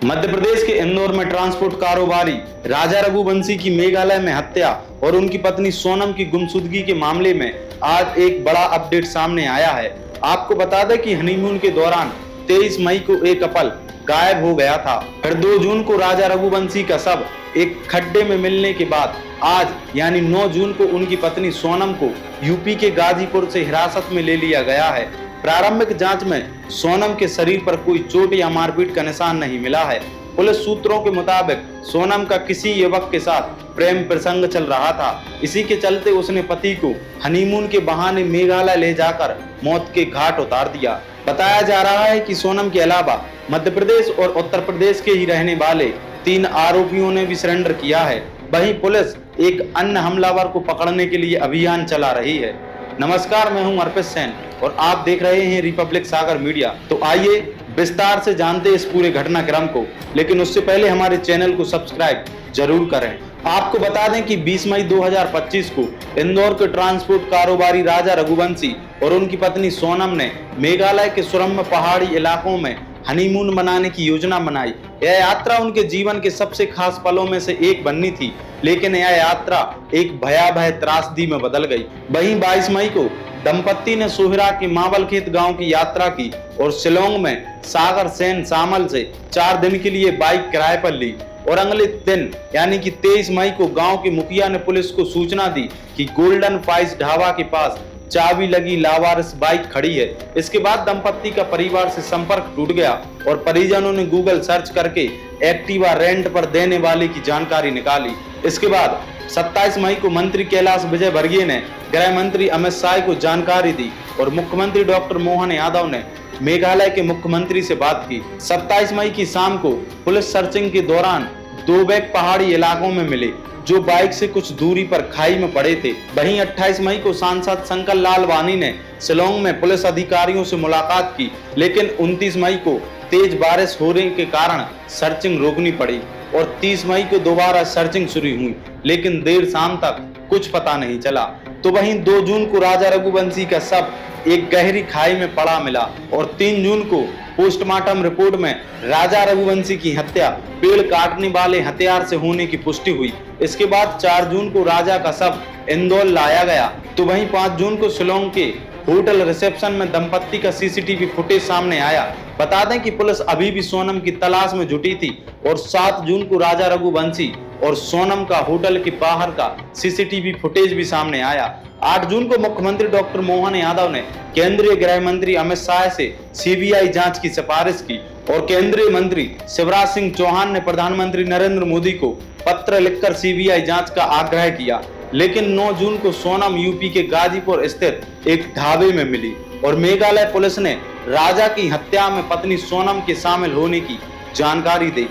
मध्य प्रदेश के इंदौर में ट्रांसपोर्ट कारोबारी राजा रघुवंशी की मेघालय में हत्या और उनकी पत्नी सोनम की गुमशुदगी के मामले में आज एक बड़ा अपडेट सामने आया है। आपको बता दें कि हनीमून के दौरान 23 मई को एक कपल गायब हो गया था। फिर 2 जून को राजा रघुवंशी का शव एक खड्डे में मिलने के बाद आज यानी 9 जून को उनकी पत्नी सोनम को यूपी के गाजीपुर से हिरासत में ले लिया गया है। प्रारंभिक जांच में सोनम के शरीर पर कोई चोट या मारपीट का निशान नहीं मिला है। पुलिस सूत्रों के मुताबिक सोनम का किसी युवक के साथ प्रेम प्रसंग चल रहा था। इसी के चलते उसने पति को हनीमून के बहाने मेघालय ले जाकर मौत के घाट उतार दिया। बताया जा रहा है कि सोनम के अलावा मध्य प्रदेश और उत्तर प्रदेश के ही रहने वाले 3 आरोपियों ने भी सरेंडर किया है। वहीं पुलिस एक अन्य हमलावर को पकड़ने के लिए अभियान चला रही है। नमस्कार, मैं हूं अर्पित सेन और आप देख रहे हैं रिपब्लिक सागर मीडिया। तो आइए विस्तार से जानते इस पूरे घटनाक्रम को, लेकिन उससे पहले हमारे चैनल को सब्सक्राइब जरूर करें। आपको बता दें कि 20 मई 2025 को इंदौर के ट्रांसपोर्ट कारोबारी राजा रघुवंशी और उनकी पत्नी सोनम ने मेघालय के सुरम्य पहाड़ी इलाकों में हनीमून मनाने की योजना बनाई। यह यात्रा उनके जीवन के सबसे खास पलों में से एक बननी थी, लेकिन यह यात्रा एक भयावह त्रासदी में बदल गई। वहीं 22 मई को दंपत्ति ने सोहरा के मावलखेत गांव की यात्रा की और शिलोंग में सागर सेन सामल से 4 दिन के लिए बाइक किराए पर ली और अगले दिन यानी कि 23 मई को गांव के मुखिया ने पुलिस को सूचना दी कि गोल्डन फाइस ढाबा के पास चाबी लगी लावारिस बाइक खड़ी है। इसके बाद दंपत्ति का परिवार से संपर्क टूट गया और परिजनों ने गूगल सर्च करके एक्टिवा रेंट पर देने वाले की जानकारी निकाली। इसके बाद 27 मई को मंत्री कैलाश विजयवर्गीय ने गृह मंत्री अमित शाह को जानकारी दी और मुख्यमंत्री डॉक्टर मोहन यादव ने मेघालय के मुख्यमंत्री से बात की। 27 मई की शाम को पुलिस सर्चिंग के दौरान 2 बैग पहाड़ी इलाकों में मिले जो बाइक से कुछ दूरी पर खाई में पड़े थे। वहीं 28 मई को सांसद शंकर लाल वानी ने शिलोंग में पुलिस अधिकारियों से मुलाकात की, लेकिन 29 मई को तेज बारिश होने के कारण सर्चिंग रोकनी पड़ी और 30 मई को दोबारा सर्चिंग शुरू हुई, लेकिन देर शाम तक कुछ पता नहीं चला। तो वहीं 2 जून को राजा रघुवंशी का शव एक गहरी खाई में पड़ा मिला और 3 जून को पोस्टमार्टम रिपोर्ट में राजा रघुवंशी की हत्या पेड़ काटने वाले हथियार से होने की पुष्टि हुई। इसके बाद 4 जून को राजा का शव इंदौर लाया गया। तो वहीं 5 जून को शिलोंग के होटल रिसेप्शन में दंपत्ति का सीसीटीवी फुटेज सामने आया। बता दें कि पुलिस अभी भी सोनम की तलाश में जुटी थी और 7 जून को राजा रघुवंशी और सोनम का होटल के बाहर का सीसीटीवी फुटेज भी सामने आया। 8 जून को मुख्यमंत्री डॉक्टर मोहन यादव ने केंद्रीय गृह मंत्री अमित शाह से सीबीआई जांच की सिफारिश की और केंद्रीय मंत्री शिवराज सिंह चौहान ने प्रधानमंत्री नरेंद्र मोदी को पत्र लिखकर सीबीआई जांच का आग्रह किया। लेकिन 9 जून को सोनम यूपी के गाजीपुर स्थित एक ढाबे में मिली और मेघालय पुलिस ने राजा की हत्या में पत्नी सोनम के शामिल होने की जानकारी दी।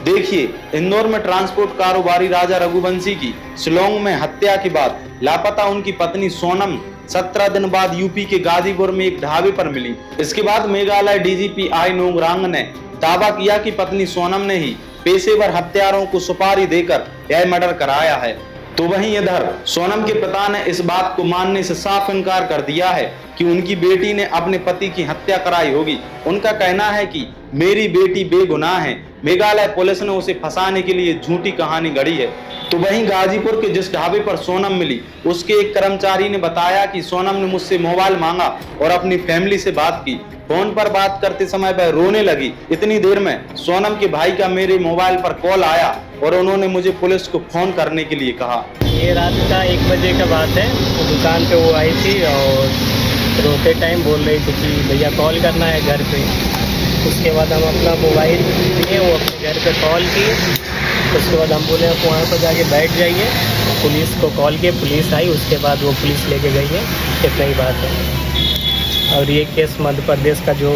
देखिए, इंदौर में ट्रांसपोर्ट कारोबारी राजा रघुवंशी की शिलोंग में हत्या के बाद लापता उनकी पत्नी सोनम 17 दिन बाद यूपी के गाजीपुर में एक ढाबे पर मिली। इसके बाद मेघालय डीजीपी आई नोंगरांग ने दावा किया कि पत्नी सोनम ने ही पेशेवर हत्यारों को सुपारी देकर यह मर्डर कराया है। तो वहीं इधर सोनम के पिता ने इस बात को मानने से साफ इनकार कर दिया है कि उनकी बेटी ने अपने पति की हत्या कराई होगी। उनका कहना है कि मेरी बेटी बेगुनाह है, मेघालय पुलिस ने उसे फंसाने के लिए झूठी कहानी गढ़ी है। तो वहीं गाजीपुर के जिस ढाबे पर सोनम मिली उसके एक कर्मचारी ने बताया कि सोनम ने मुझसे मोबाइल मांगा और अपनी फैमिली से बात की। फोन पर बात करते समय वह रोने लगी। इतनी देर में सोनम के भाई का मेरे मोबाइल पर कॉल आया और उन्होंने मुझे पुलिस को फोन करने के लिए कहा। ये रात का 1 बजे का बात है। तो दुकान पे वो आई थी और रोते टाइम बोल रही थी कि भैया कॉल करना है घर पे। उसके बाद हम अपना मोबाइल लिए, वो अपने घर पे कॉल की। उसके बाद हम बोले आप वहाँ पर जाके बैठ जाइए। पुलिस को कॉल किए, पुलिस आई, उसके बाद वो पुलिस लेके गई है। इतना ही बात है। और ये केस मध्य प्रदेश का जो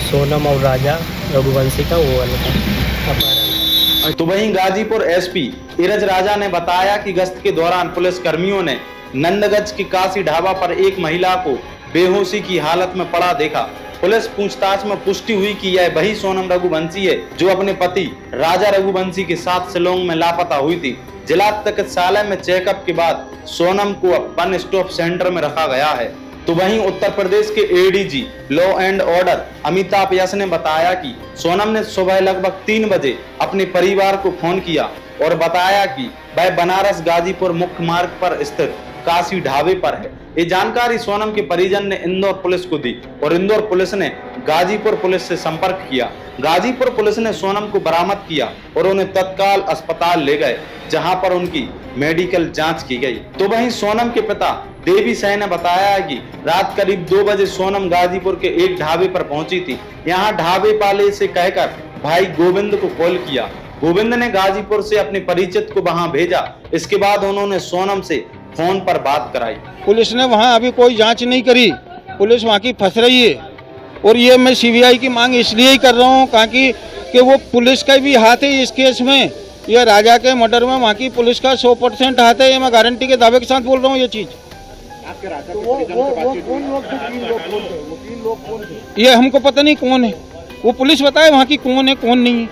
सोनम और राजा रघुवंशी का वो वाला था। तो वहीं गाजीपुर एसपी इरज राजा ने बताया कि गश्त के दौरान पुलिस कर्मियों ने नंदगंज के काशी ढाबा पर एक महिला को बेहोशी की हालत में पड़ा देखा। पुलिस पूछताछ में पुष्टि हुई कि यह वही सोनम रघुवंशी है जो अपने पति राजा रघुवंशी के साथ शिलोंग में लापता हुई थी। जिला चिकित्सालय में चेकअप के बाद सोनम को वन स्टॉप सेंटर में रखा गया है। तो वहीं उत्तर प्रदेश के ADG law and order Amitabh Yash ने बताया कि सोनम ने सुबह लगभग 3 बजे अपने परिवार को फोन किया और बताया कि वह बनारस गाजीपुर मुख्य मार्ग पर स्थित काशी ढाबे पर है। ये जानकारी सोनम के परिजन ने इंदौर पुलिस को दी और इंदौर पुलिस ने गाजीपुर पुलिस से संपर्क किया। गाजीपुर पुलिस ने सोनम को बरामद किया और उन्हें तत्काल अस्पताल ले गए, जहां पर उनकी मेडिकल जांच की गई। तो वहीं सोनम के पिता देवी सह ने बताया है कि रात करीब 2 बजे सोनम गाजीपुर के एक ढाबे पर पहुंची थी। यहाँ ढाबे वाले से कहकर भाई गोविंद को कॉल किया। गोविंद ने गाजीपुर से अपने परिचित को वहां भेजा। इसके बाद उन्होंने सोनम से फोन पर बात कराई। पुलिस ने वहां अभी कोई जांच नहीं करी, पुलिस वहां की फंस रही है। और ये मैं सीबीआई की मांग इसलिए ही कर रहा हूं ताकि कि वो पुलिस का भी हाथ है इस केस में। ये राजा के मर्डर में वहां की पुलिस का 100% हाथ है। ये मैं गारंटी के दावे के साथ बोल रहा हूँ ये चीज। ये हमको पता नहीं कौन है, वो पुलिस बताए वहाँ की कौन है कौन नहीं है।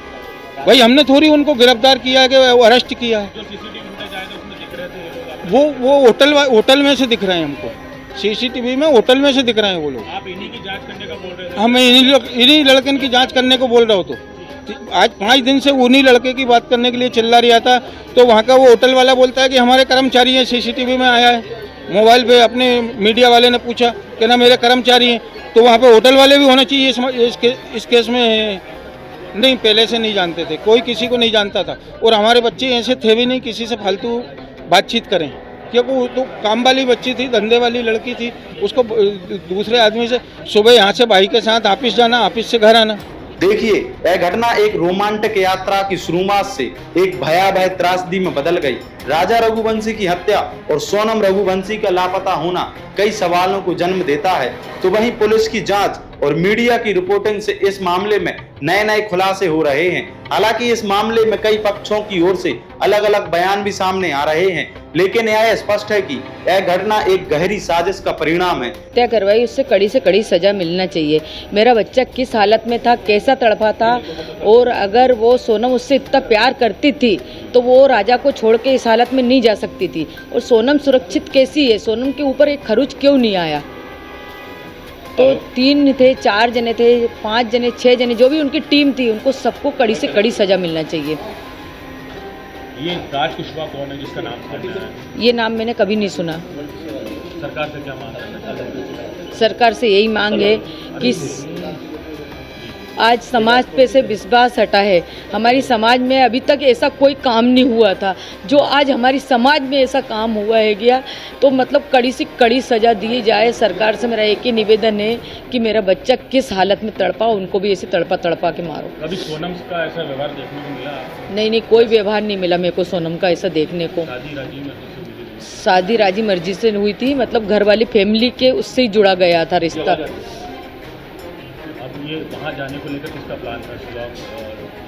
भाई हमने थोड़ी उनको गिरफ्तार किया है कि अरेस्ट किया है। वो होटल में से दिख रहे हैं हमको, सीसीटीवी में होटल में से दिख रहे हैं वो लोग। आप इन्हीं की जांच करने का बोल रहे थे? हम इन्हीं लड़के की जांच करने को बोल रहा हूँ। तो आज 5 दिन से उन्हीं लड़के की बात करने के लिए चिल्ला रहा था। तो वहाँ का वो होटल वाला बोलता है कि हमारे कर्मचारी हैं, सीसीटीवी में आया है। मोबाइल पे अपने मीडिया वाले ने पूछा कि ना मेरे कर्मचारी हैं। तो वहाँ पे होटल वाले भी होने चाहिए इस केस में। नहीं, पहले से नहीं जानते थे, कोई किसी को नहीं जानता था। और हमारे बच्चे ऐसे थे भी नहीं किसी से फालतू बातचीत करें, क्योंकि वो तो काम वाली बच्ची थी, धंधे वाली लड़की थी। उसको दूसरे आदमी से सुबह यहाँ से भाई के साथ ऑफिस जाना, ऑफिस से घर आना। देखिए, यह घटना एक रोमांटिक यात्रा की शुरुआत से एक भयावह त्रासदी में बदल गई। राजा रघुवंशी की हत्या और सोनम रघुवंशी का लापता होना कई सवालों को जन्म देता है। तो वहीं पुलिस की जांच और मीडिया की रिपोर्टिंग से इस मामले में नए खुलासे हो रहे हैं। हालांकि इस मामले में कई पक्षों की ओर से अलग अलग बयान भी सामने आ रहे हैं, लेकिन यह स्पष्ट है कि यह घटना एक गहरी साजिश का परिणाम है। हत्या करवाई, उससे कड़ी से कड़ी सजा मिलना चाहिए। मेरा बच्चा किस हालत में था, कैसा तड़पा था, और अगर वो सोनम उससे इतना प्यार करती थी तो वो राजा को छोड़ के इस हालत में नहीं जा सकती थी। और सोनम सुरक्षित कैसी है, सोनम के ऊपर एक खरोच क्यों नहीं आया? तो 3 थे, 4 जने थे, 5 जने, 6 जने, जो भी उनकी टीम थी, उनको सबको कड़ी से कड़ी सजा मिलना चाहिए। ये राज कुशवाहा कौन है जिसका नाम सुना है? ये नाम मैंने कभी नहीं सुना। सरकार से क्या मांग है? सरकार से यही मांग है कि आज समाज पे से विश्वास हटा है। हमारी समाज में अभी तक ऐसा कोई काम नहीं हुआ था, जो आज हमारी समाज में ऐसा काम हुआ है गया। तो मतलब कड़ी से कड़ी सजा दी जाए। सरकार से मेरा एक ही निवेदन है कि मेरा बच्चा किस हालत में तड़पा, उनको भी ऐसे तड़पा के मारो। कभी सोनम का ऐसा व्यवहार देखने को मिला? नहीं, कोई व्यवहार नहीं मिला मेरे को सोनम का ऐसा देखने को। शादी राजी मर्जी से हुई थी, मतलब घर वाली फैमिली के उससे ही जुड़ा गया था रिश्ता। ये वहाँ जाने को लेकर किसका प्लान था? शिलांग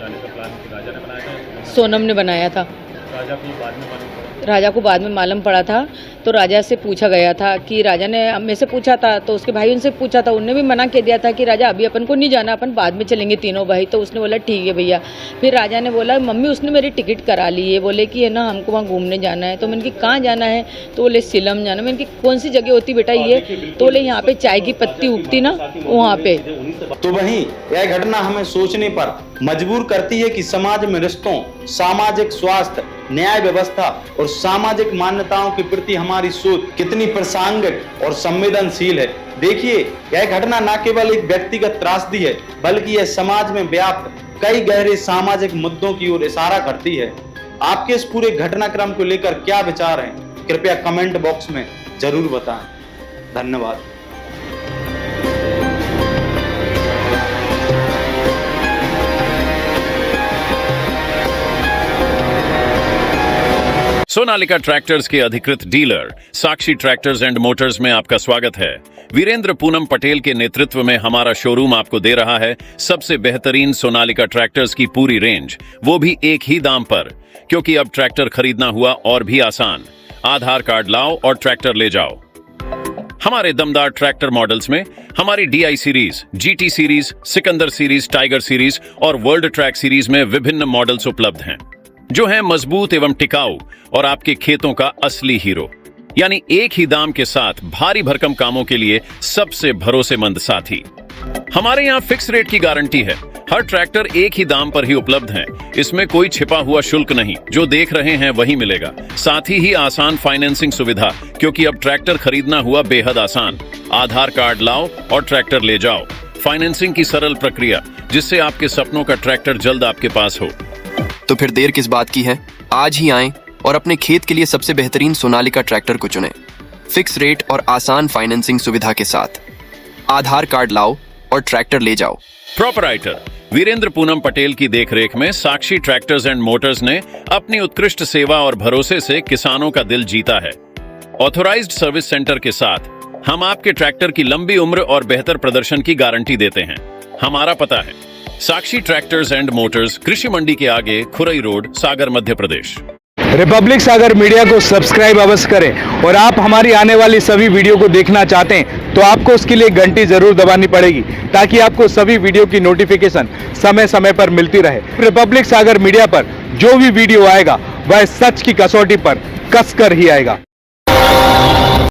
जाने का प्लान राजा ने बनाया था? सोनम ने बनाया था। राजा को बाद में मालूम पड़ा? राजा को बाद में मालूम पड़ा था। तो राजा से पूछा गया था कि राजा ने मेरे से पूछा था, तो उसके भाई उनसे पूछा था, उनने भी मना कर दिया था कि राजा अभी अपन को नहीं जाना, अपन बाद में चलेंगे तीनों भाई। तो उसने बोला ठीक है भैया। फिर राजा ने बोला मम्मी उसने मेरी टिकट करा ली है, बोले कि है ना हमको वहाँ घूमने जाना है। तो मैंने कि कहाँ जाना है? तो बोले सिलम जाना। मैंने कि कौन सी जगह होती बेटा ये? तो बोले यहाँ पे चाय की पत्ती उगती ना, वहाँ पे। तो वहीं यह घटना हमें सोचने पर मजबूर करती है कि समाज में रिश्तों, सामाजिक स्वास्थ्य, न्याय व्यवस्था और सामाजिक मान्यताओं के प्रति हमारी सोच कितनी प्रासंगिक और संवेदनशील है। देखिए, यह घटना न केवल एक व्यक्तिगत त्रासदी है, बल्कि यह समाज में व्याप्त कई गहरे सामाजिक मुद्दों की ओर इशारा करती है। आपके इस पूरे घटनाक्रम को लेकर क्या विचार हैं? कृपया कमेंट बॉक्स में जरूर बताएं। धन्यवाद। सोनालिका ट्रैक्टर्स के अधिकृत dealer Sakshi tractors and Motors में आपका स्वागत है। वीरेंद्र पूनम पटेल के नेतृत्व में हमारा शोरूम आपको दे रहा है सबसे बेहतरीन सोनालिका ट्रैक्टर्स की पूरी रेंज, वो भी एक ही दाम पर। क्योंकि अब ट्रैक्टर खरीदना हुआ और भी आसान। आधार कार्ड लाओ और ट्रैक्टर ले जाओ। हमारे दमदार ट्रैक्टर मॉडल्स में हमारी DI series, GT series, Sikandar series, tiger series और वर्ल्ड ट्रैक सीरीज में विभिन्न मॉडल्स उपलब्ध हैं, जो हैं मजबूत एवं टिकाऊ और आपके खेतों का असली हीरो। यानी एक ही दाम के साथ भारी भरकम कामों के लिए सबसे भरोसेमंद साथी। हमारे यहाँ फिक्स रेट की गारंटी है। हर ट्रैक्टर एक ही दाम पर ही उपलब्ध है। इसमें कोई छिपा हुआ शुल्क नहीं, जो देख रहे हैं वही मिलेगा। साथ ही आसान फाइनेंसिंग सुविधा, क्योंकि अब ट्रैक्टर खरीदना हुआ बेहद आसान। आधार कार्ड लाओ और ट्रैक्टर ले जाओ। फाइनेंसिंग की सरल प्रक्रिया, जिससे आपके सपनों का ट्रैक्टर जल्द आपके पास हो। तो फिर देर किस बात की है? आज ही आएं और अपने खेत के लिए सबसे बेहतरीन सोनालिका ट्रैक्टर को चुनें। फिक्स रेट और आसान फाइनेंसिंग सुविधा के साथ। आधार कार्ड लाओ और ट्रैक्टर ले जाओ। प्रोपराइटर वीरेंद्र पूनम पटेल की देखरेख में साक्षी ट्रैक्टर्स एंड मोटर्स ने अपनी उत्कृष्ट सेवा और भरोसे से किसानों का दिल जीता है। ऑथोराइज्ड सर्विस सेंटर के साथ हम आपके ट्रैक्टर की लंबी उम्र और बेहतर प्रदर्शन की गारंटी देते हैं। हमारा पता है साक्षी ट्रैक्टर्स एंड मोटर्स, कृषि मंडी के आगे, खुरई रोड, सागर, मध्य प्रदेश। रिपब्लिक सागर मीडिया को सब्सक्राइब अवश्य करें और आप हमारी आने वाली सभी वीडियो को देखना चाहते हैं तो आपको उसके लिए घंटी जरूर दबानी पड़ेगी, ताकि आपको सभी वीडियो की नोटिफिकेशन समय समय पर मिलती रहे। रिपब्लिक सागर मीडिया पर जो भी वीडियो आएगा वह सच की कसौटी पर कसकर ही आएगा।